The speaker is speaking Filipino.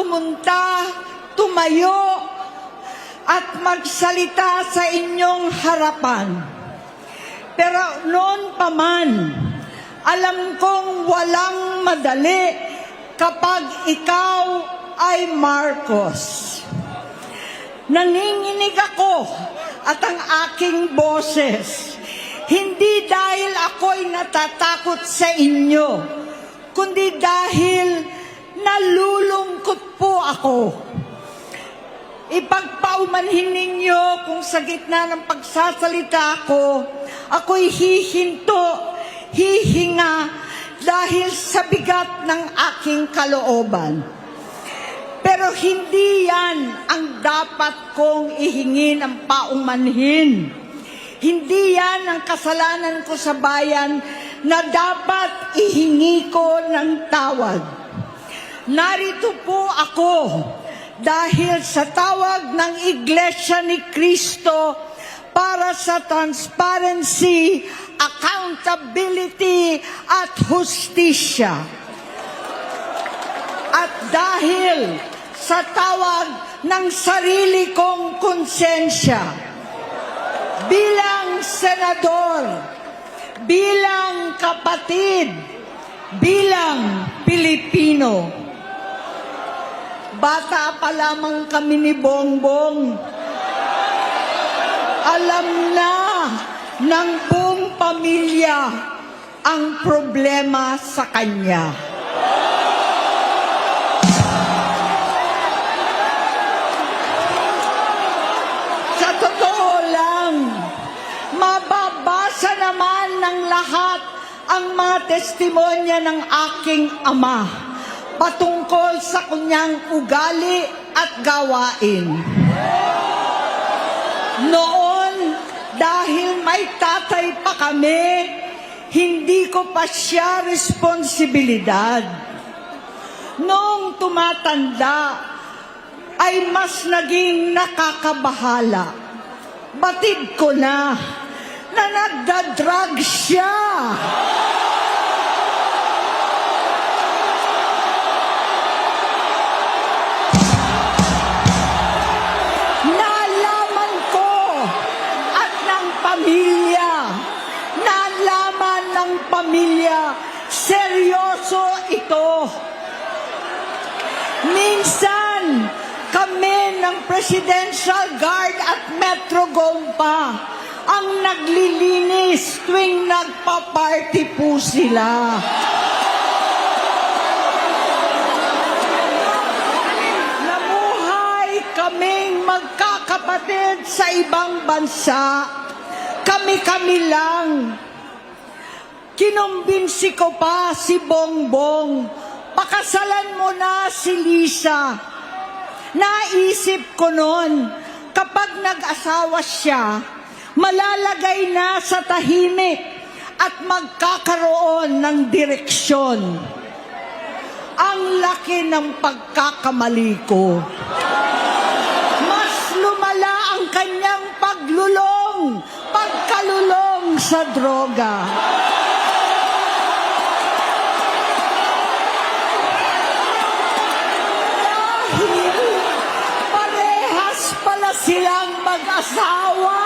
pumunta, tumayo, at magsalita sa inyong harapan. Pero noon pa man, alam kong walang madali kapag ikaw ay Marcos. Nanginginig ako at ang aking boses, hindi dahil ako'y natatakot sa inyo, kundi dahil nalulungkot po ako. Ipagpaumanhin ninyo kung sa gitna ng pagsasalita ko, ako'y hihinto, hihinga dahil sa bigat ng aking kalooban. Pero hindi yan ang dapat kong ihingi ng paumanhin. Hindi yan ang kasalanan ko sa bayan na dapat ihingi ko ng tawad. Narito po ako dahil sa tawag ng Iglesia ni Cristo para sa transparency, accountability at hustisya. At dahil sa tawag ng sarili kong konsensya, bilang senador, bilang kapatid, bilang Pilipino. Bata pa lamang kami ni Bongbong. Alam na ng buong pamilya ang problema sa kanya. Sa totoo lang, mababasa naman ng lahat ang mga testimonya ng aking ama patungkol sa kanyang ugali at gawain. Noon, dahil may tatay pa kami, hindi ko pa siya responsibilidad. Noong tumatanda, ay mas naging nakakabahala. Batid ko na nagda-drug siya. Pamilya, seryoso ito. Minsan, kami ng Presidential Guard at Metro Gompa ang naglilinis tuwing nagpa-party po sila. Namuhay kaming magkakapatid sa ibang bansa. Kami-kami lang. Kinumbinsi ko pa si Bongbong, pakasalan mo na si Lisa. Naisip ko noon, kapag nag-asawa siya, malalagay na sa tahimik at magkakaroon ng direksyon. Ang laki ng pagkakamali ko. Mas lumala ang kanyang pagkalulong sa droga. Parehas pala silang mag-asawa.